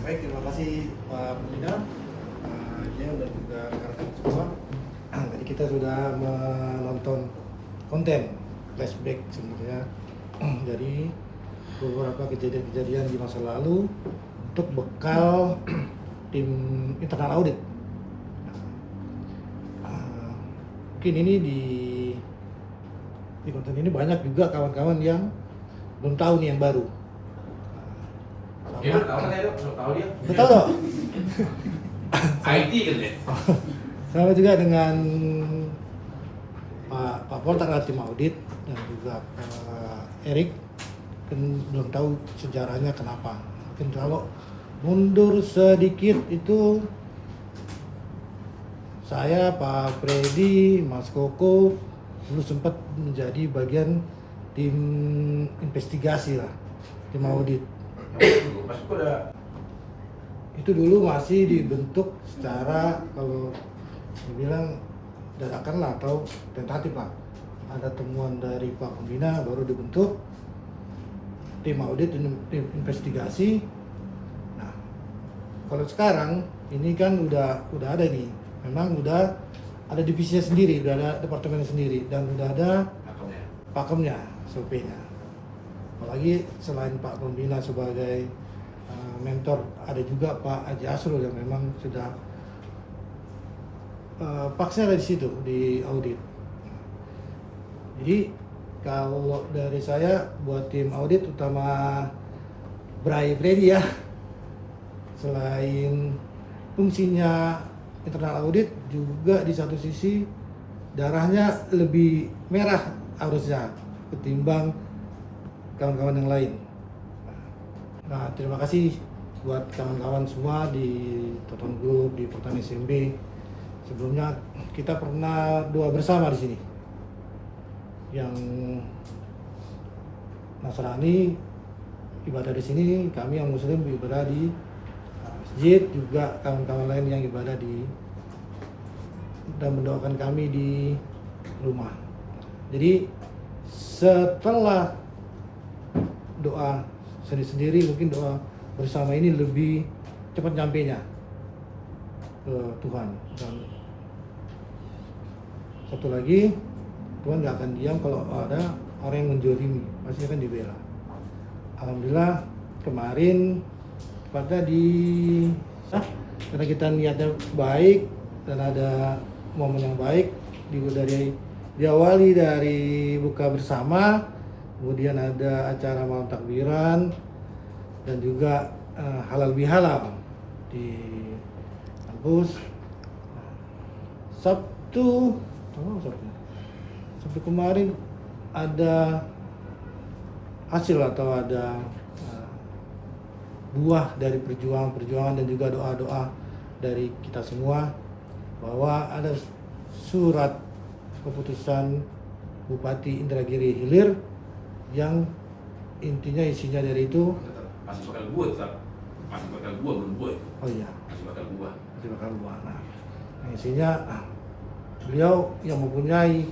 Baik, terima kasih Pak Pembina, dan juga rekan-rekan semua. Tadi kita sudah menonton konten flashback sebenarnya dari beberapa kejadian-kejadian di masa lalu untuk bekal tim internal audit. Mungkin ini di konten ini banyak juga kawan-kawan yang belum tahu nih yang baru. Ya, tahu saya dok, tahu dia. Betul dong. IT kan ya. Sama juga dengan Pak Poltar tim audit dan juga Pak Erik kan belum tahu sejarahnya kenapa. Mungkin kalau mundur sedikit itu saya, Pak Freddy, Mas Koko dulu sempat menjadi bagian tim investigasi lah, tim audit. Mas kok udah Itu dulu masih dibentuk secara kalau dibilang dadakan lah atau tentatif lah. Ada temuan dari Pak Pembina baru dibentuk tim audit, tim investigasi. Nah, kalau sekarang ini kan udah ada nih, memang udah ada divisinya sendiri, udah ada departemennya sendiri dan udah ada pakemnya, SOP-nya. Apalagi selain Pak Pembina sebagai mentor, ada juga Pak Haji Asrul yang memang sudah paksnya ada di situ di audit. Jadi kalau dari saya buat tim audit utama Bray Freddy ya, selain fungsinya internal audit juga di satu sisi darahnya lebih merah harusnya ketimbang kawan-kawan yang lain. Nah, terima kasih buat kawan-kawan semua di Toton Group, di Pertanian SMB. Sebelumnya kita pernah doa bersama di sini. Yang Nasrani ibadah di sini, kami yang Muslim ibadah di masjid, juga kawan-kawan lain yang ibadah di dan mendoakan kami di rumah. Jadi setelah doa sendiri-sendiri, mungkin doa bersama ini lebih cepat nyampenya ke Tuhan. Dan satu lagi, Tuhan gak akan diam kalau ada orang yang menjolimi, pasti akan dibela. Alhamdulillah kemarin pada karena kita niatnya baik dan ada momen yang baik, diawali dari buka bersama, kemudian ada acara malam takbiran dan juga halal bihalal di kampus. Sabtu kemarin ada hasil atau ada buah dari perjuangan dan juga doa-doa dari kita semua, bahwa ada surat keputusan Bupati Indragiri Hilir yang intinya isinya dari itu masih bakal gua tetap. Masih bakal gua belum gua itu. oh iya Masih bakal gua. masih bakal buah. Nah, isinya beliau yang mempunyai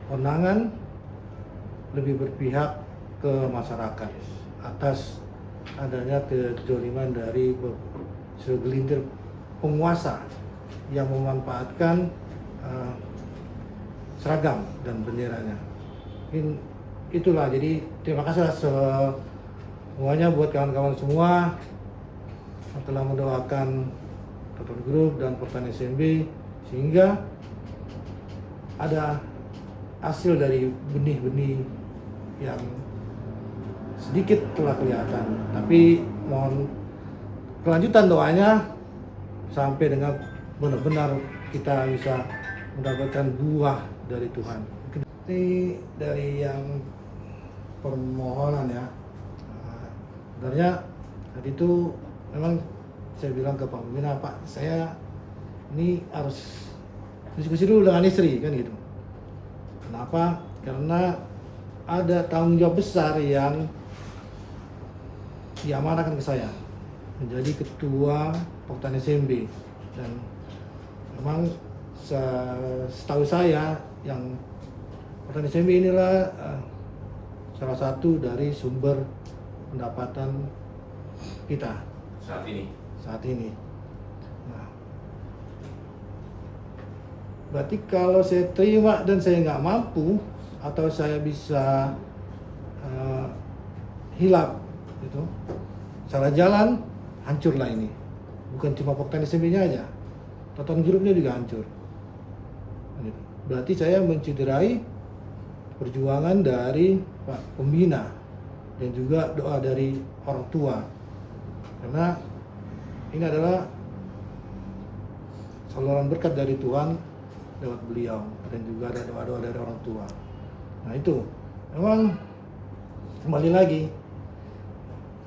kewenangan lebih berpihak ke masyarakat atas adanya kezaliman dari segelintir penguasa yang memanfaatkan seragam dan benderanya. Itulah, jadi terima kasih semuanya buat kawan-kawan semua yang telah mendoakan Toton Group dan Pertanian SMB sehingga ada hasil dari benih-benih yang sedikit telah kelihatan, tapi mohon kelanjutan doanya sampai dengan benar-benar kita bisa mendapatkan buah dari Tuhan. Ini dari yang permohonan ya. Sebenarnya tadi itu memang saya bilang ke Pak Pembina, Pak, saya ini harus diskusi dulu dengan istri kan gitu. Kenapa? Karena ada tanggung jawab besar yang diamanahkan ke saya menjadi ketua Pertanian SMB, dan memang setahu saya yang Pertanian SMB inilah salah satu dari sumber pendapatan kita Saat ini. saat ini. Nah, berarti kalau saya terima dan saya nggak mampu atau saya bisa hilap, gitu, salah jalan, hancurlah ini. Bukan cuma Poktan SMB-nya aja, Toton Grupnya juga hancur. Berarti saya mencederai perjuangan dari Pak Pembina dan juga doa dari orang tua, karena ini adalah saluran berkat dari Tuhan lewat beliau dan juga ada doa-doa dari orang tua. Nah itu memang kembali lagi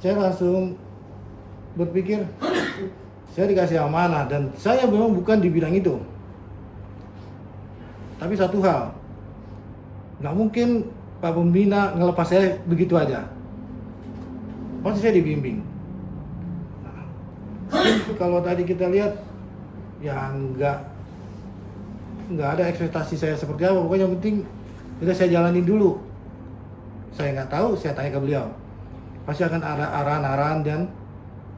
saya langsung berpikir saya dikasih amanah dan saya memang bukan di bidang itu. Tapi satu hal, nggak mungkin Pak Pembina ngelepas saya begitu aja. Pasti saya dibimbing. Nah, kalau tadi kita lihat, ya nggak ada ekspektasi saya seperti apa. Pokoknya yang penting udah saya jalanin dulu. Saya nggak tahu, saya tanya ke beliau. Pasti akan ada arahan-arahan dan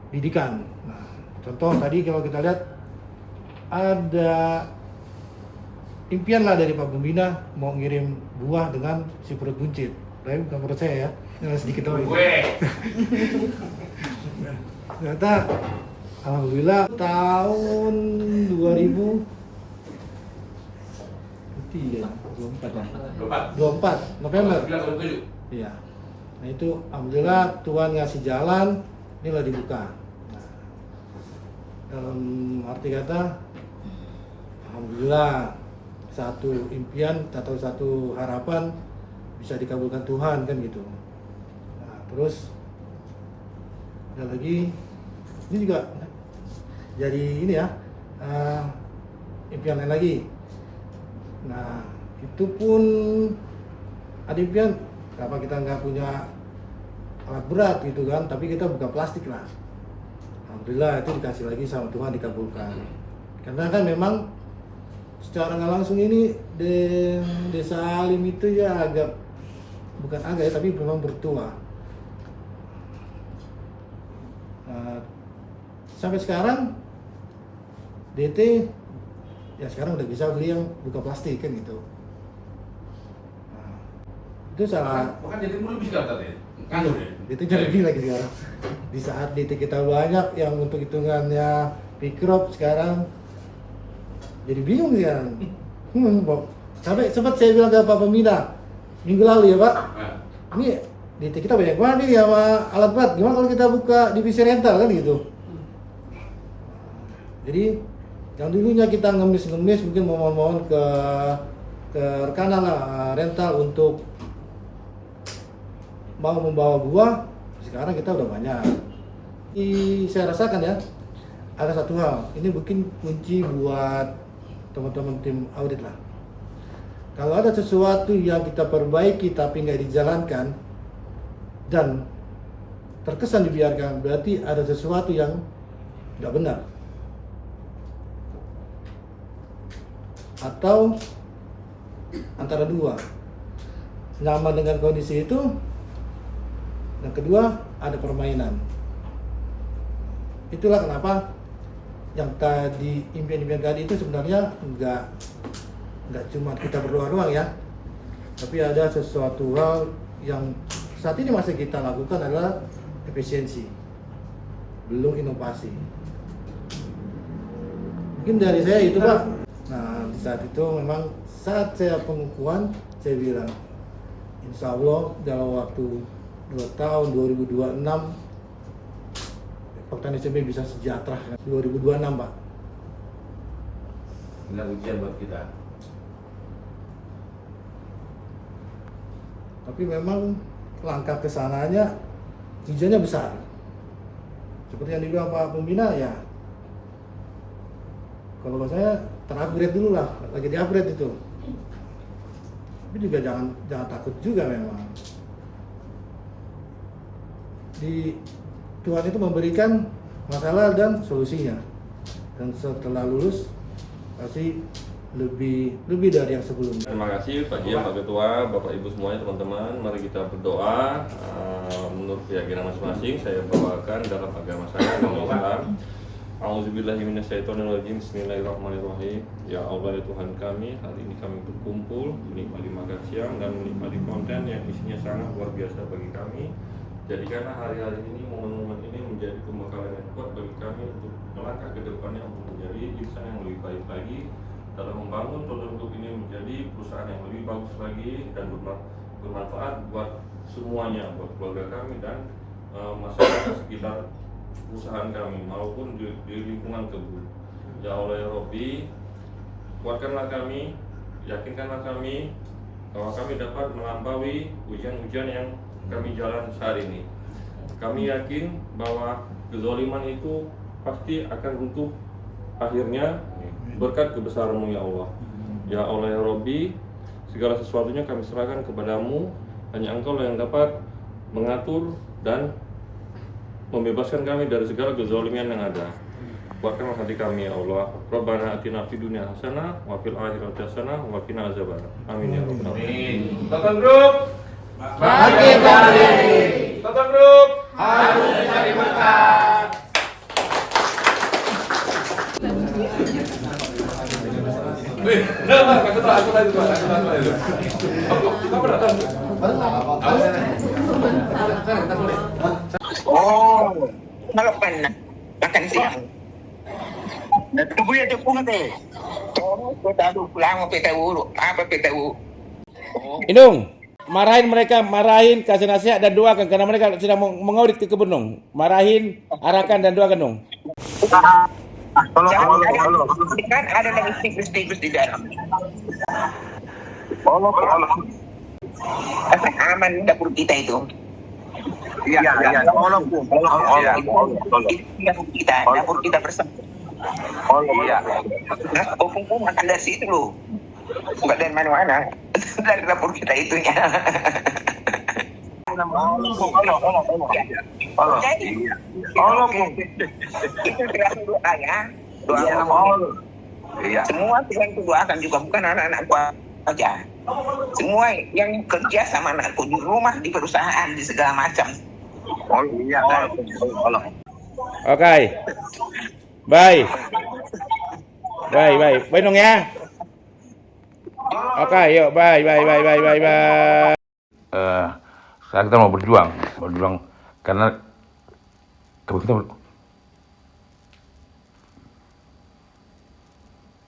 didikan. Nah, contoh tadi kalau kita lihat ada impian lah dari Pak Pembina mau ngirim buah dengan si perut buncit. Tapi bukan perut saya ya, sedikit doang. Ternyata alhamdulillah tahun 2024 November. Iya. Nah itu alhamdulillah Tuhan ngasih jalan, inilah dibuka. Nah, dalam arti kata alhamdulillah satu impian atau satu harapan bisa dikabulkan Tuhan kan gitu. Nah, terus ada lagi ini juga jadi ini ya impian lain lagi. Nah itu pun ada impian kenapa kita nggak punya alat berat gitu kan, tapi kita buka plastik lah. Alhamdulillah itu dikasih lagi sama Tuhan, dikabulkan. Karena kan memang secara nggak langsung ini Desa Alim itu ya bukan agak ya, tapi memang bertuah. Sampai sekarang DT ya sekarang udah bisa beli yang buka plastik kan gitu. Nah, itu salah. Bahkan jadi mulu bisa tadi. Kan DT jadi lebih lagi sekarang. Di saat DT kita banyak yang untuk hitungannya pikrop sekarang jadi bingung sekarang. Sampai sempat saya bilang ke Pak Pembina minggu lalu ya Pak, ini DT kita banyak banget nih sama alat berat, gimana kalau kita buka divisi rental kan gitu. Jadi yang dulunya kita ngemis mungkin mohon ke rekanan lah rental untuk mau membawa buah, sekarang kita udah banyak. Saya rasakan ya, ada satu hal, ini mungkin kunci buat teman-teman tim audit lah. Kalau ada sesuatu yang kita perbaiki tapi nggak dijalankan dan terkesan dibiarkan, berarti ada sesuatu yang nggak benar. Atau antara dua, nyaman dengan kondisi itu, yang kedua ada permainan. Itulah kenapa yang tadi impian-impian tadi itu sebenarnya nggak cuma kita berdoa doang ya, tapi ada sesuatu hal yang saat ini masih kita lakukan adalah efisiensi, belum inovasi. Mungkin dari saya itu Pak. Nah di saat itu memang saat saya pengukuhan saya bilang insya Allah dalam waktu 2 tahun 2026 Poktan SMB bisa sejahtera 2026 Pak. Ini ujian buat kita. Tapi memang langkah kesananya tujuannya besar. Seperti yang dibilang Pak Pembina ya. Kalau saya terupgrade dulu lah, lagi di-upgrade itu. Tapi juga jangan takut juga memang. Tuhan itu memberikan masalah dan solusinya. Dan setelah lulus pasti lebih dari yang sebelumnya. Terima kasih Pak Jia, Pak Ketua, Bapak Ibu semuanya, teman-teman. Mari kita berdoa menurut keyakinan masing-masing. Saya bawakan dalam agama saya, agama Islam. A'udzubillahiminasyaitonirrajim. Bismillahirrahmanirrahim. Ya Allah ya Tuhan kami, hari ini kami berkumpul menikmati makan siang dan menikmati konten yang isinya sangat luar biasa bagi kami. Jadikanlah hari-hari ini, momen-momen ini menjadi pembekalan yang kuat bagi kami untuk melangkah ke depannya untuk menjadi insan yang lebih baik lagi dalam membangun Total Group ini menjadi perusahaan yang lebih bagus lagi dan bermanfaat buat semuanya, buat keluarga kami dan masyarakat sekitar perusahaan kami maupun di lingkungan kebun. Ya Allah ya Rabbi, kuatkanlah kami, yakinkanlah kami bahwa kami dapat melampaui ujian-ujian yang kami jalan saat ini. Kami yakin bahwa kezaliman itu pasti akan runtuh akhirnya berkat kebesaran-Mu ya Allah. Ya Allah ya Rabbi, segala sesuatunya kami serahkan kepadamu. Hanya Engkau yang dapat mengatur dan membebaskan kami dari segala kezaliman yang ada. Kuatkanlah hati kami ya Allah. Rabbana atina fid dunya hasanah wa fil akhirati hasanah wa qina azabannar. Amin ya rabbal alamin. Total Group Bangkit kembali. Total Group Harus mencari berkah. Oh, malapan na. Makan siang. Natubuya ito po natin. Oh, tahu pulang apa tahu? Apa tahu? Inung, marahin, kasih nasihat dan doakan karena mereka sedang mengaudit ke kebun. Marahin, arahkan dan doakan dong. Kan ada lagi stikus di dalam. Aman dapur kita itu. Iya. Tolong. Dapur kita bersama. Iya. Nah, hukum makan dari situ loh. Bukan dari mana-mana. Dari dapur kita itunya. Jadi, itu terakhir doa ya. Doa semua yang doakan juga bukan anak-anak gua aja. Semua yang kerja sama anakku di rumah, di perusahaan, di segala macam. Oke. Bye. Bye dong ya. Oke, yuk bye. Sekarang kita mau berjuang karena kebun kita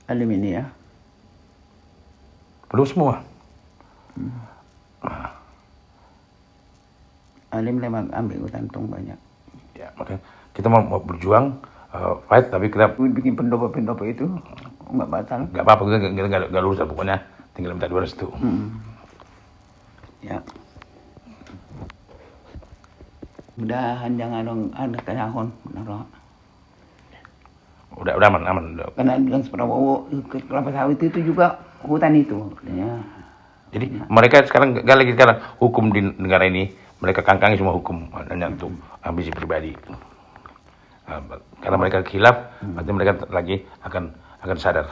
alumni ya. belum semua. Alim memang ambil kantung banyak. Ya, makanya kita mau berjuang, fight, tapi kita Bikin pendopo itu nggak batal. nggak apa-apa, kita nggak lulus lah, pokoknya tinggal minta 200 itu. Ya. Mudahan jangan ada kenahon, benar. Udah aman. Karena bilang Prabowo kelapa sawit itu juga hutan itu. Ya. Jadi mereka sekarang nggak lagi sekarang hukum di negara ini, mereka kangkangi semua hukum hanya untuk ambisi pribadi. Karena mereka khilaf, nanti mereka lagi akan sadar.